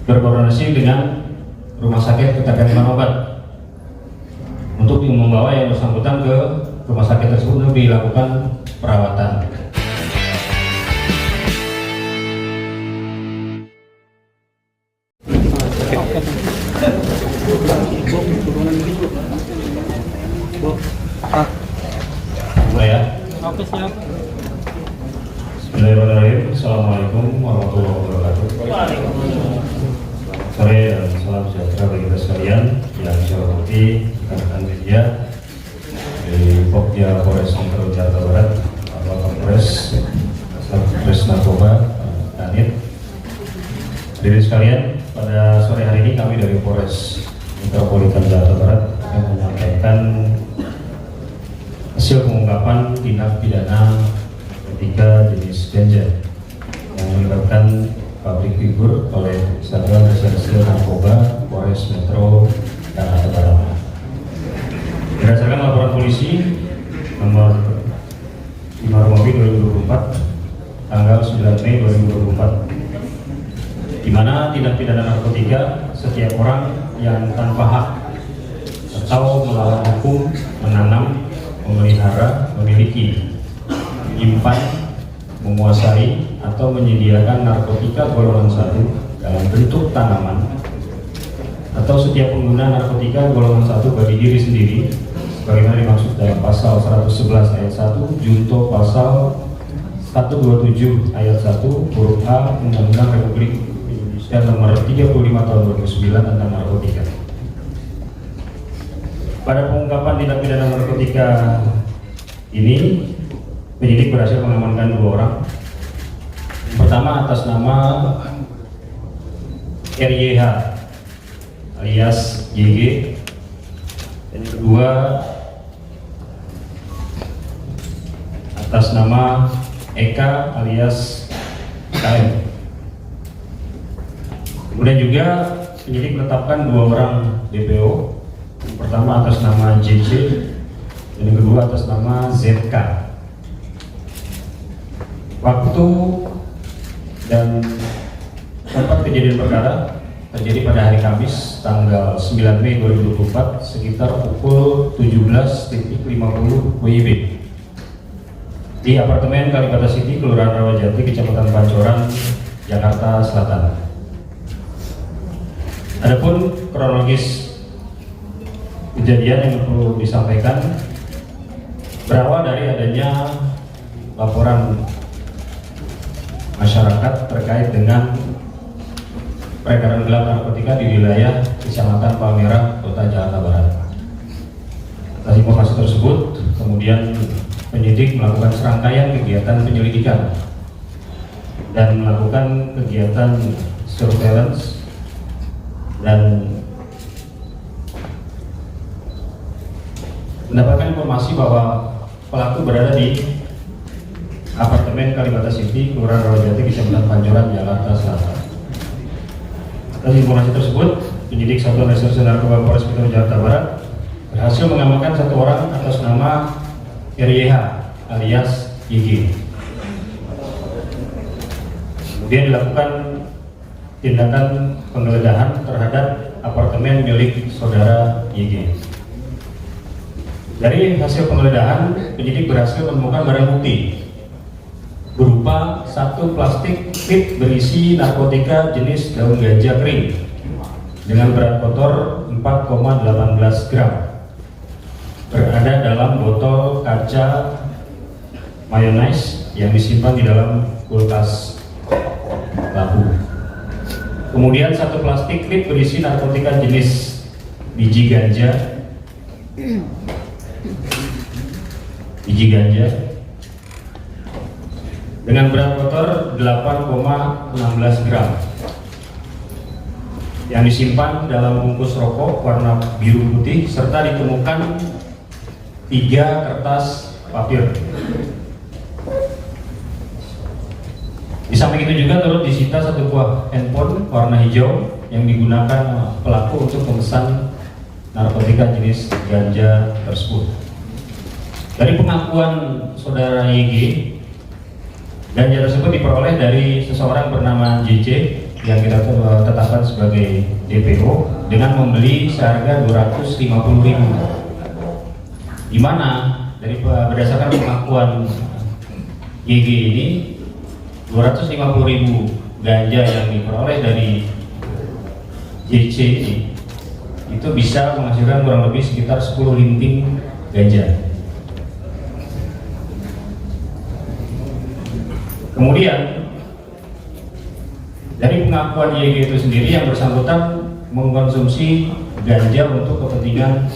berkoordinasi dengan rumah sakit keterkaitan obat untuk membawa yang bersangkutan ke rumah sakit tersebut untuk dilakukan perawatan. Ya. Oke, siap. Bismillahirrahmanirrahim. Assalamualaikum warahmatullahi wabarakatuh. Sore dan salam sejahtera bagi kita sekalian yang saya hormati rekan-rekan media dari Pokja Polres Metro Jakarta Barat, Bapak Kapolres, Polres Narkoba, Kanit. Hadirin sekalian, pada sore hari ini kami dari Polres Metropolitan Jakarta Barat yang menyampaikan hasil pengungkapan tindak pidana narkotika jenis ganja yang melibatkan pabrik figur oleh Satuan Reserse Narkoba Polres Metro Jakarta Barat. Berdasarkan laporan polisi nomor 5 Romawi 2024 tanggal 9 Mei 2024, di mana tindak pidana narkotika setiap orang yang tanpa hak atau melawan hukum menanam, memelihara, memiliki, menyimpan, menguasai, atau menyediakan narkotika golongan 1 dalam bentuk tanaman, atau setiap pengguna narkotika golongan 1 bagi diri sendiri sebagaimana dimaksud dalam pasal 111 ayat 1 junto pasal 127 ayat 1 huruf A Undang-Undang Republik Indonesia nomor 35 tahun 2009 tentang narkotika. Pada pengungkapan tindak pidana narkotika ini, penyidik berhasil mengamankan 2 orang. Yang pertama atas nama RYH alias YG, dan yang kedua atas nama Eka alias KM. Kemudian juga penyidik menetapkan 2 orang DPO. Yang pertama atas nama JC dan yang kedua atas nama ZK. Waktu dan tempat kejadian perkara terjadi pada hari Kamis tanggal 9 Mei 2024 sekitar pukul 17.50 WIB di apartemen Kalibata City, Kelurahan Rawajati, Kecamatan Pancoran, Jakarta Selatan. Adapun kronologis kejadian yang perlu disampaikan berawal dari adanya laporan masyarakat terkait dengan peredaran gelap narkotika di wilayah Kecamatan Palmerah, Kota Jakarta Barat. Atas informasi tersebut, kemudian penyidik melakukan serangkaian kegiatan penyelidikan dan melakukan kegiatan surveillance dan mendapatkan informasi bahwa pelaku berada di apartemen Kalibata City, Kelurahan Rawajati, Kecamatan Pancoran, Jakarta Selatan. Atas informasi tersebut, penyidik Satuan Reserse Narkoba Polres Metro Jakarta Barat berhasil mengamankan 1 orang atas nama RYH alias YG. Kemudian dilakukan tindakan penggeledahan terhadap apartemen milik saudara YG. Dari hasil penggeledahan, penyidik berhasil menemukan barang bukti berupa 1 plastik pit berisi narkotika jenis daun ganja kering dengan berat kotor 4,18 gram berada dalam botol kaca mayonnaise yang disimpan di dalam kulkas pelaku. Kemudian 1 plastik pit berisi narkotika jenis biji ganja dengan berat kotor 8,16 gram yang disimpan dalam bungkus rokok warna biru putih serta ditemukan 3 kertas papir. Di samping itu juga turut disita 1 buah handphone warna hijau yang digunakan pelaku untuk memesan narkotika jenis ganja tersebut. Dari pengakuan saudara YG, ganja tersebut diperoleh dari seseorang bernama JC yang kita tetapkan sebagai DPO dengan membeli seharga 250.000, di mana dari berdasarkan pengakuan YG ini 250.000 ganja yang diperoleh dari JC ini itu bisa menghasilkan kurang lebih sekitar 10 linting ganja. Kemudian dari pengakuan YG itu sendiri, yang bersangkutan mengkonsumsi ganja untuk kepentingan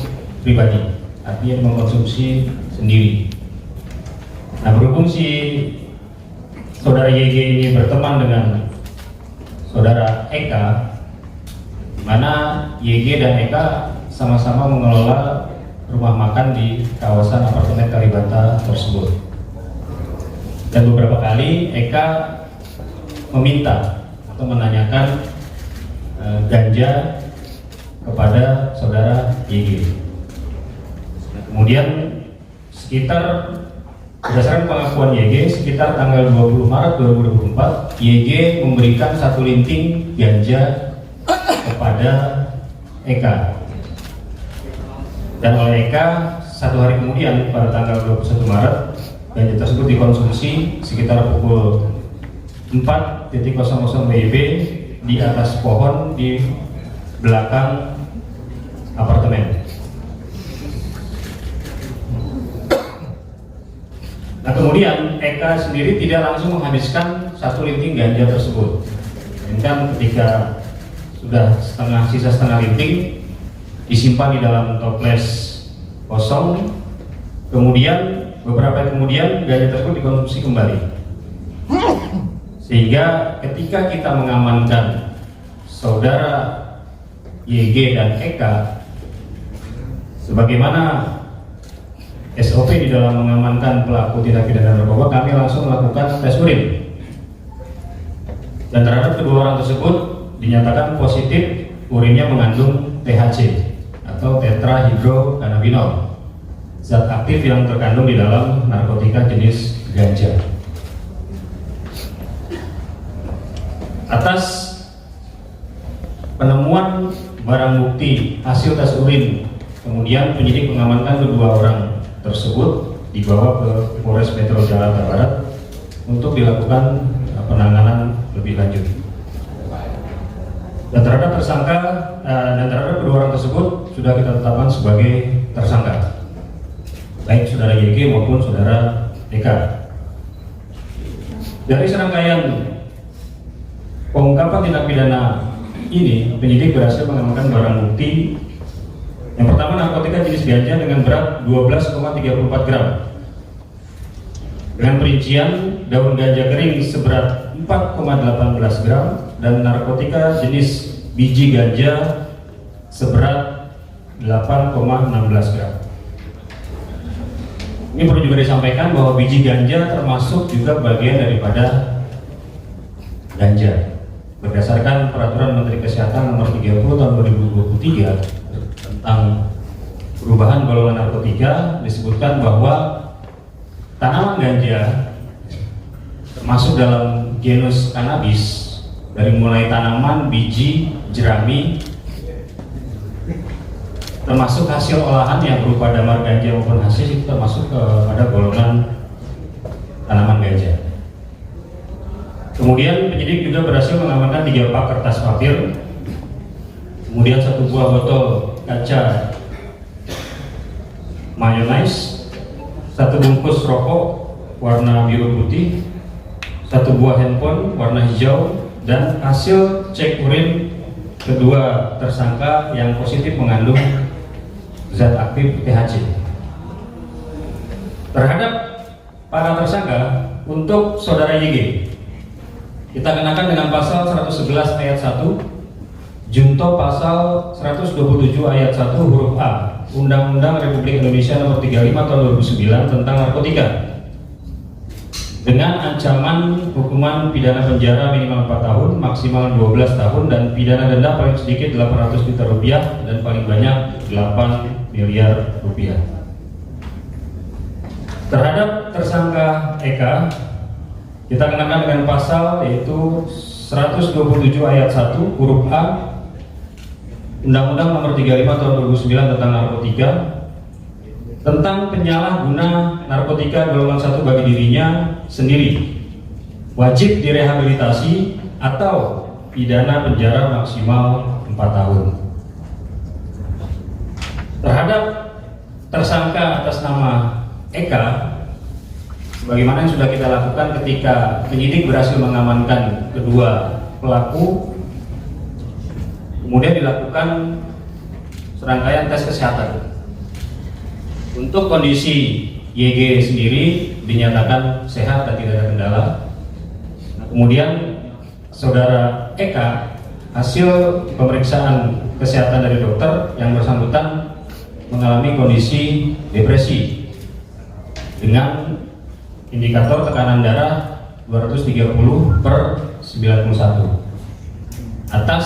pribadi, artinya mengkonsumsi sendiri. Nah, berhubung si saudara YG ini berteman dengan saudara Eka, mana YG dan Eka sama-sama mengelola rumah makan di kawasan apartemen Kalibata tersebut. Dan beberapa kali Eka meminta atau menanyakan ganja kepada saudara YG. Kemudian sekitar berdasarkan pengakuan YG, sekitar tanggal 20 Maret 2024, YG memberikan 1 linting ganja kepada Eka. Dan oleh Eka 1 hari kemudian pada tanggal 21 Maret ganja tersebut dikonsumsi sekitar pukul 4.00 WIB di atas pohon di belakang apartemen. Nah, kemudian Eka sendiri tidak langsung menghabiskan 1 linting ganja tersebut. Dan ketika sudah sisa setengah linting disimpan di dalam toples kosong, kemudian beberapa hari kemudian ganja tersebut dikonsumsi kembali. Sehingga ketika kita mengamankan saudara YG dan Eka, sebagaimana SOP di dalam mengamankan pelaku tindak pidana narkoba, kami langsung melakukan tes urin. Dan terhadap kedua orang tersebut dinyatakan positif urinnya mengandung THC atau tetrahydrocannabinol, zat aktif yang terkandung di dalam narkotika jenis ganja. Atas penemuan barang bukti hasil tes urin, kemudian penyidik mengamankan kedua orang tersebut dibawa ke Polres Metro Jakarta Barat untuk dilakukan penanganan lebih lanjut. Dan terhadap tersangka dan terhadap kedua orang tersebut sudah kita tetapkan sebagai tersangka, baik saudara YG maupun saudara Eka. Dari serangkaian pengungkapan tindak pidana ini, penyidik berhasil mengamankan barang bukti. Yang pertama, narkotika jenis ganja dengan berat 12,34 gram dengan perincian daun ganja kering seberat 4,18 gram dan narkotika jenis biji ganja seberat 8,16 gram. Ini perlu juga disampaikan bahwa biji ganja termasuk juga bagian daripada ganja. Berdasarkan Peraturan Menteri Kesehatan Nomor 30 Tahun 2023 tentang perubahan golongan narkotika, disebutkan bahwa tanaman ganja termasuk dalam genus cannabis, dari mulai tanaman, biji, jerami, termasuk hasil olahan yang berupa damar ganja maupun hasil, itu termasuk pada golongan tanaman ganja. Kemudian penyidik juga berhasil mengamankan 3 pak kertas papir, kemudian 1 buah botol kaca mayonnaise, 1 bungkus rokok warna biru putih, 1 buah handphone warna hijau, dan hasil cek urin kedua tersangka yang positif mengandung zat aktif THC. Terhadap para tersangka, untuk saudara YG kita kenakan dengan pasal 111 ayat 1 junto pasal 127 ayat 1 huruf A Undang-Undang Republik Indonesia Nomor 35 Tahun 2009 tentang narkotika, dengan ancaman hukuman pidana penjara minimal 4 tahun, maksimal 12 tahun, dan pidana denda paling sedikit 800 juta rupiah dan paling banyak 8 miliar rupiah. Terhadap tersangka Eka kita kenakan dengan pasal yaitu 127 ayat 1 huruf A Undang-Undang Nomor 35 Tahun 2009 tentang narkotika tentang penyalahguna narkotika golongan 1 bagi dirinya sendiri wajib direhabilitasi atau pidana penjara maksimal 4 tahun. Terhadap tersangka atas nama Eka, sebagaimana yang sudah kita lakukan ketika penyidik berhasil mengamankan kedua pelaku, kemudian dilakukan serangkaian tes kesehatan. Untuk kondisi YG sendiri dinyatakan sehat dan tidak ada kendala. Kemudian saudara Eka, hasil pemeriksaan kesehatan dari dokter yang bersangkutan mengalami kondisi depresi dengan indikator tekanan darah 230/91. Atas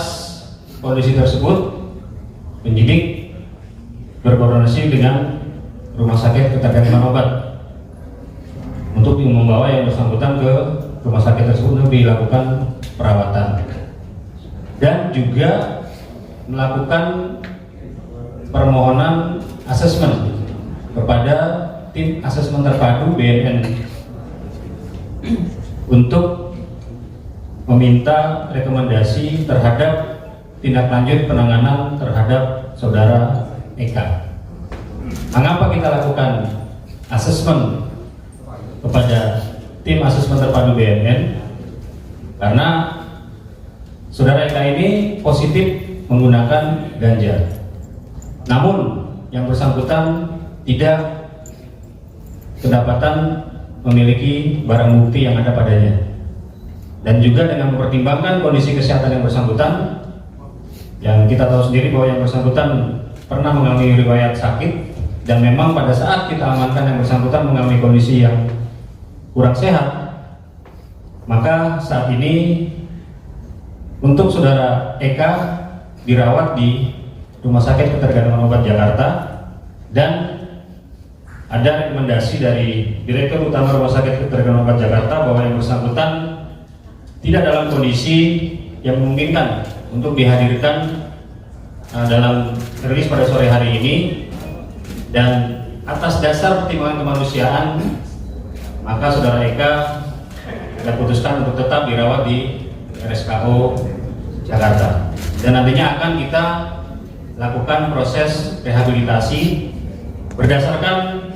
kondisi tersebut, penyidik berkoordinasi dengan Rumah Sakit Ketergantungan Obat untuk membawa yang bersangkutan ke rumah sakit tersebut untuk dilakukan perawatan dan juga melakukan permohonan asesmen kepada tim asesmen terpadu BNN untuk meminta rekomendasi terhadap tindak lanjut penanganan terhadap saudara Eka. Mengapa kita lakukan asesmen kepada tim asesmen terpadu BNN? Karena saudara Eka ini positif menggunakan ganja. Namun yang bersangkutan tidak kedapatan memiliki barang bukti yang ada padanya. Dan juga dengan mempertimbangkan kondisi kesehatan yang bersangkutan, yang kita tahu sendiri bahwa yang bersangkutan pernah mengalami riwayat sakit, dan memang pada saat kita amankan yang bersangkutan mengalami kondisi yang kurang sehat, maka saat ini untuk saudara Eka dirawat di Rumah Sakit Ketergantungan Obat Jakarta, dan ada rekomendasi dari Direktur Utama Rumah Sakit Ketergantungan Obat Jakarta bahwa yang bersangkutan tidak dalam kondisi yang memungkinkan untuk dihadirkan dalam rilis pada sore hari ini, dan atas dasar pertimbangan kemanusiaan maka saudara Eka kita putuskan untuk tetap dirawat di RSKO Jakarta, dan nantinya akan kita lakukan proses rehabilitasi berdasarkan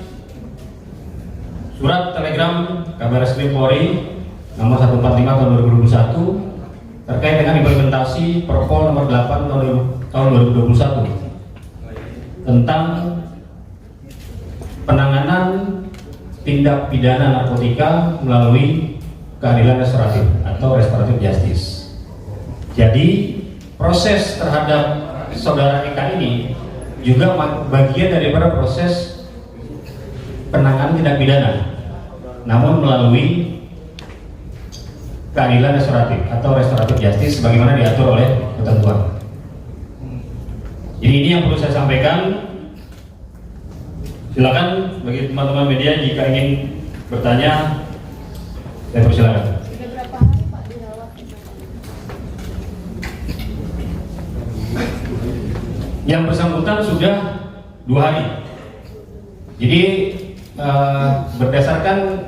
surat telegram Kabareskrim Polri nomor 145 tahun 2021 terkait dengan implementasi Perpol nomor 8 tahun 2021 tentang penanganan tindak pidana narkotika melalui keadilan restoratif atau restoratif justice. Jadi proses terhadap saudara Eka ini juga bagian daripada proses penanganan tindak pidana, namun melalui keadilan restoratif atau restoratif justice sebagaimana diatur oleh ketentuan. Jadi ini yang perlu saya sampaikan. Silakan bagi teman-teman media jika ingin bertanya, saya persilakan. Sudah berapa hari Pak dirawat? Yang bersangkutan sudah 2 hari. Jadi berdasarkan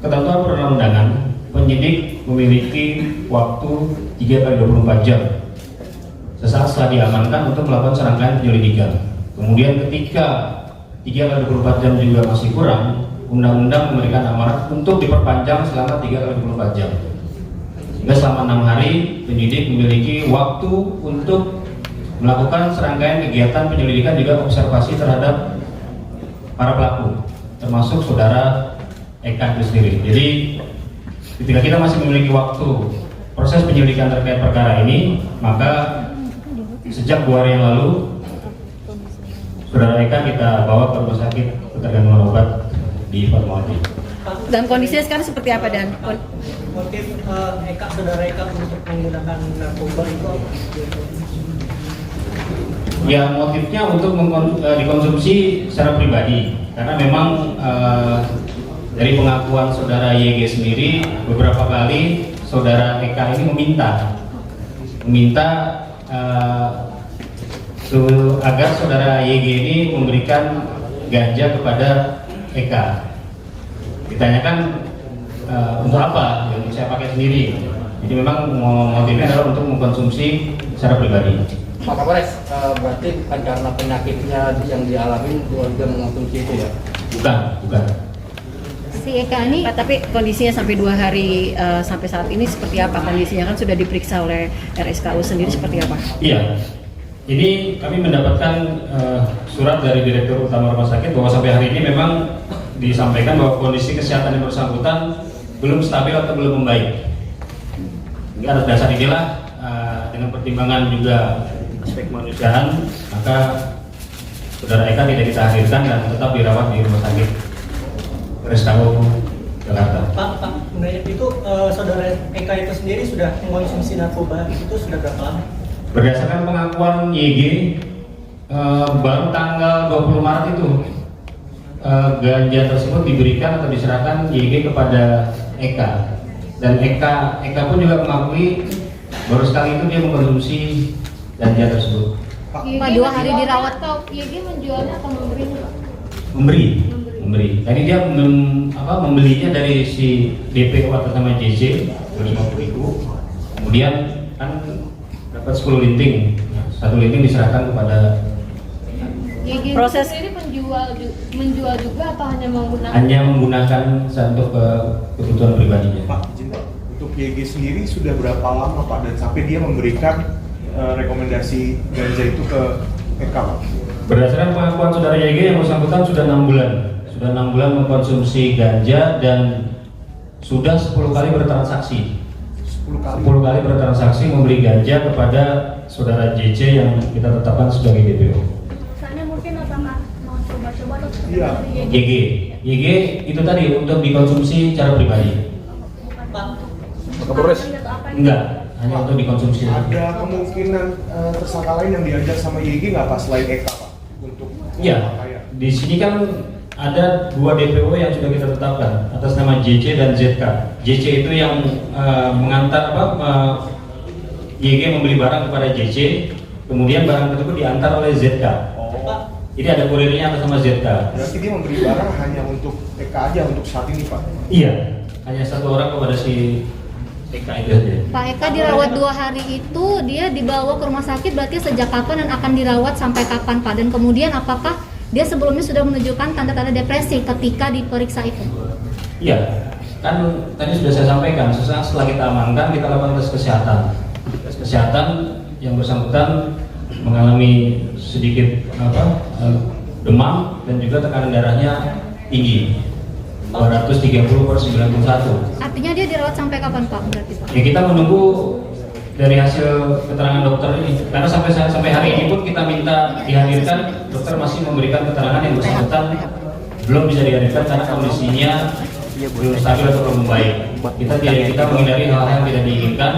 ketentuan perundang-undangan, penyidik memiliki waktu 3x24 jam sesaat setelah diamankan untuk melakukan serangkaian penyelidikan. Kemudian ketika 3x24 jam juga masih kurang, undang-undang memberikan amanat untuk diperpanjang selama 3x24 jam. Sehingga selama 6 hari penyidik memiliki waktu untuk melakukan serangkaian kegiatan penyelidikan juga observasi terhadap para pelaku, termasuk saudara Eka itu sendiri. Jadi ketika kita masih memiliki waktu proses penyelidikan terkait perkara ini, maka sejak 2 hari yang lalu saudara Eka kita bawa ke Rumah Sakit Ketergantungan Obat di Fatmawati. Dalam kondisinya sekarang seperti apa, dan motif saudara Eka untuk menggunakan narkoba itu apa? Ya, motifnya untuk dikonsumsi secara pribadi, karena memang dari pengakuan saudara YG sendiri beberapa kali saudara Eka ini meminta agar saudara YG ini memberikan ganja kepada Eka. Ditanyakan untuk apa? Yang saya pakai sendiri. Jadi memang motifnya adalah untuk mengkonsumsi secara pribadi. Pak Kapolres, berarti bukan karena penyakitnya yang dialami dia mengonsumsi itu ya? Bukan. Si Eka ini, Pak, tapi kondisinya sampai 2 hari sampai saat ini seperti apa kondisinya? Kan sudah diperiksa oleh RSKU sendiri seperti apa? Iya. Ini kami mendapatkan surat dari Direktur Utama Rumah Sakit bahwa sampai hari ini memang disampaikan bahwa kondisi kesehatan yang bersangkutan belum stabil atau belum membaik. Hingga atas dasar inilah dengan pertimbangan juga aspek kemanusiaan, maka saudara Eka tidak kita hadirkan dan tetap dirawat di Rumah Sakit RSKU Jakarta. Pak, menurut itu saudara Eka itu sendiri sudah mengkonsumsi narkoba itu sudah berapa lama? Berdasarkan pengakuan YG, baru tanggal 20 Maret itu ganja tersebut diberikan atau diserahkan YG kepada Eka, dan Eka pun juga mengakui baru sekali itu dia mengkonsumsi ganja tersebut. Pak, 2 hari dirawat atau YG menjualnya atau memberinya? Memberi. Tadi dia membelinya dari si DPO atas nama JC 50.000, kemudian kan dapat 10 linting, 1 linting diserahkan kepada proses ini menjual juga atau hanya menggunakan untuk kebutuhan pribadinya. Pak, izin Pak, untuk YG sendiri sudah berapa lama Pak dan sampai dia memberikan rekomendasi ganja itu ke Eka Pak? Berdasarkan pengakuan saudara YG yang bersangkutan sudah 6 bulan mengkonsumsi ganja dan sudah 10 kali bertransaksi. 10 kali bertransaksi membeli ganja kepada saudara JC yang kita tetapkan sebagai DPO. Misalnya mungkin apakah mau coba-coba atau Iya. YG itu tadi untuk dikonsumsi secara pribadi. Pak, Kapolres. Enggak, hanya untuk dikonsumsi. Ada kemungkinan tersangka lain yang diajak sama YG nggak Pak selain Eka Pak? Untuk Iya, pakaian? di sini kan ada 2 DPO yang sudah kita tetapkan atas nama JC dan ZK. JC itu yang mengantar YG membeli barang kepada JC, kemudian barang tersebut diantar oleh ZK. Pak, Jadi ada kurirnya atas nama ZK. Berarti dia memberi barang hanya untuk Eka aja untuk saat ini Pak? Iya, hanya 1 orang kepada si ZK itu saja. Pak Eka dirawat 2 hari itu, dia dibawa ke rumah sakit berarti sejak kapan dan akan dirawat sampai kapan Pak? Dan kemudian apakah dia sebelumnya sudah menunjukkan tanda-tanda depresi ketika diperiksa itu? Iya, kan tadi sudah saya sampaikan, setelah kita amankan, kita lakukan tes kesehatan. Tes kesehatan yang bersangkutan mengalami sedikit demam dan juga tekanan darahnya tinggi, 230/91. Artinya dia dirawat sampai kapan Pak? Berarti Pak? Ya kita menunggu dari hasil keterangan dokter ini, karena sampai hari ini pun kita minta dihadirkan, dokter masih memberikan keterangan yang bersangkutan belum bisa dihadirkan karena kondisinya belum stabil atau belum membaik. Kita menghindari hal-hal yang tidak diinginkan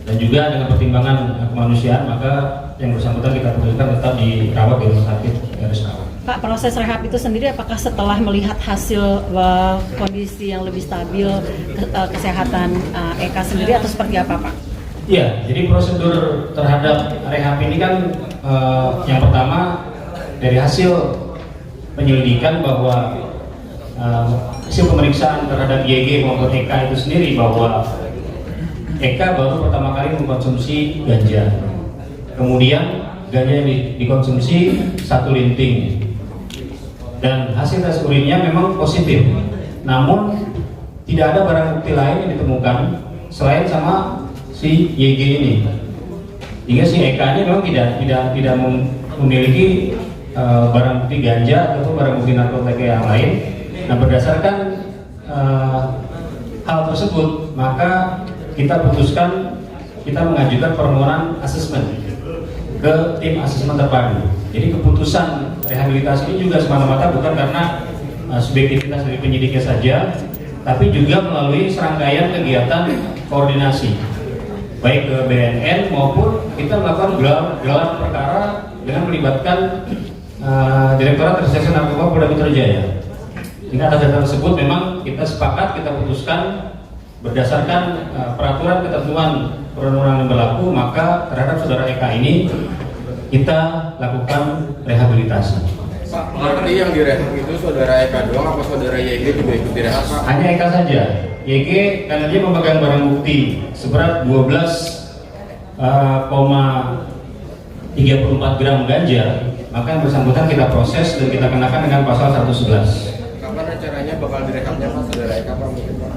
dan juga dengan pertimbangan kemanusiaan, maka yang bersangkutan kita putuskan tetap dirawat di rumah sakit RSKU. Pak, proses rehab itu sendiri apakah setelah melihat hasil kondisi yang lebih stabil kesehatan Eka sendiri atau seperti apa Pak? Iya, jadi prosedur terhadap rehab ini kan yang pertama dari hasil penyelidikan bahwa hasil pemeriksaan terhadap YG maupun Eka itu sendiri bahwa Eka baru pertama kali mengkonsumsi ganja, kemudian ganja yang dikonsumsi 1 linting dan hasil tes urinnya memang positif, namun tidak ada barang bukti lain yang ditemukan selain sama si YG ini, hingga si Eka nya memang tidak memiliki barang bukti ganja ataupun barang bukti narkotika yang lain. Nah, berdasarkan hal tersebut, maka kita putuskan kita mengajukan permohonan asesmen ke tim asesmen terpadu. Jadi keputusan rehabilitasi ini juga semata-mata bukan karena subjektivitas dari penyidiknya saja, tapi juga melalui serangkaian kegiatan koordinasi baik ke BNN maupun kita melakukan gelar perkara dengan melibatkan Direktorat Reserse Narkoba Polda Metro Jaya. Hingga atas data tersebut memang kita sepakat, kita putuskan berdasarkan peraturan ketentuan perundang-undangan yang berlaku, maka terhadap saudara Eka ini kita lakukan rehabilitasi. Pak, berarti yang direhab itu saudara Eka doang apa saudara YG juga ikut direhab, Pak? Hanya Eka saja. YG karena dia memegang barang bukti seberat 12,34 gram ganja, maka yang bersangkutan kita proses dan kita kenakan dengan pasal 111. Kapan rencananya bakal direhabnya Pak saudara Eka, Pak? Mungkin, Pak?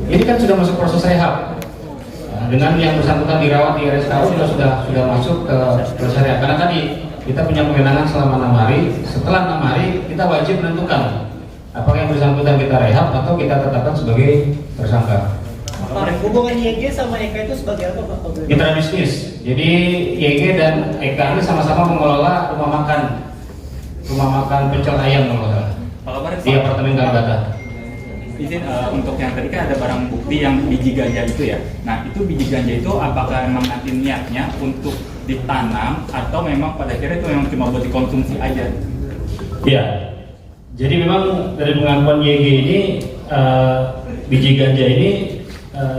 Ini kan sudah masuk proses rehab. Dengan yang bersangkutan dirawat di RSKU sudah masuk ke proses rehab. Karena tadi kita punya kewenangan selama 6 hari. Setelah 6 hari kita wajib menentukan apakah yang bersangkutan kita rehab atau kita tetapkan sebagai tersangka. Pak, hubungan YG sama Eka itu sebagai apa Pak? Mitra bisnis. Jadi YG dan Eka ini sama-sama mengelola rumah makan pecel ayam kalau nggak salah, Pak kabar di apartemen Kalibata. Izin untuk yang tadi kan ada barang bukti yang biji ganja itu ya. Nah itu biji ganja itu apakah memang nanti niatnya untuk ditanam atau memang pada akhirnya itu memang cuma buat dikonsumsi aja? Ya, jadi memang dari pengakuan YG ini biji ganja ini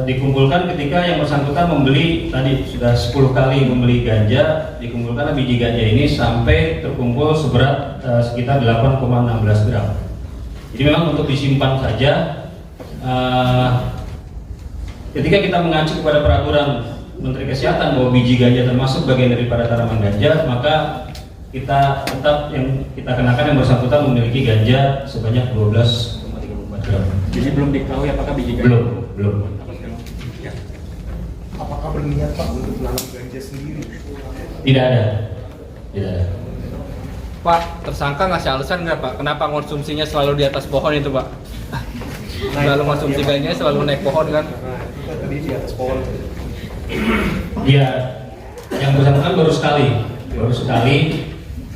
dikumpulkan ketika yang bersangkutan membeli, tadi sudah 10 kali membeli ganja, dikumpulkan biji ganja ini sampai terkumpul seberat sekitar 8,16 gram. Jadi memang untuk disimpan saja. Ketika kita mengacu kepada peraturan Menteri Kesehatan bahwa biji ganja termasuk bagian daripada tanaman ganja, maka kita tetap yang kita kenakan yang bersangkutan memiliki ganja sebanyak 12,34 gram. Jadi belum diketahui apakah biji ganja? Belum. Ya. Apakah berniat Pak untuk menanam ganja sendiri? Tidak ada. Pak, tersangka ngasih alasan nggak Pak? Kenapa konsumsinya selalu di atas pohon itu Pak? Selalu konsumsi ganja selalu naik pohon kan? Nah, itu kan tadi di atas pohon. Dia yang bersangkutan baru sekali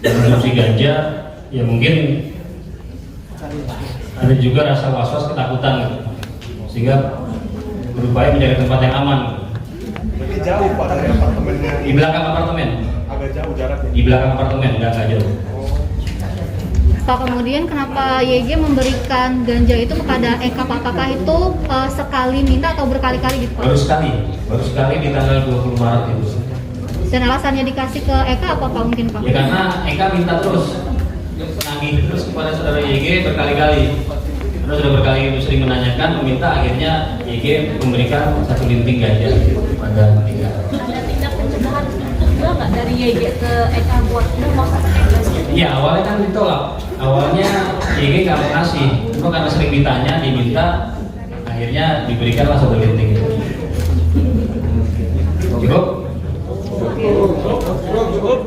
konsumsi ganja, ya mungkin ada juga rasa was-was, ketakutan gitu, sehingga berupaya mencari tempat yang aman. Berarti jauh Pak dari apartemennya. Di belakang apartemen, Agak jauh jaraknya. di belakang apartemen, nggak jauh. Pak, kemudian kenapa YG memberikan ganja itu kepada Eka? Pak, apakah itu sekali minta atau berkali-kali gitu Pak? Baru sekali di tanggal 20 Maret itu. Dan alasannya dikasih ke Eka apa Pak mungkin Pak? Ya karena Eka minta terus, nagih terus kepada saudara YG berkali-kali. Karena sudah berkali-kali sering menanyakan, meminta, akhirnya YG memberikan 1 linting ganja kepada Eka. Ada tindak pencegahan juga nggak dari YG ke Eka buat mau pakai gas? Iya, awalnya kan ditolak. Awalnya YG nggak mau kasih, cuma karena sering ditanya, diminta, akhirnya diberikanlah 1 linting itu. Cukup? Cukup.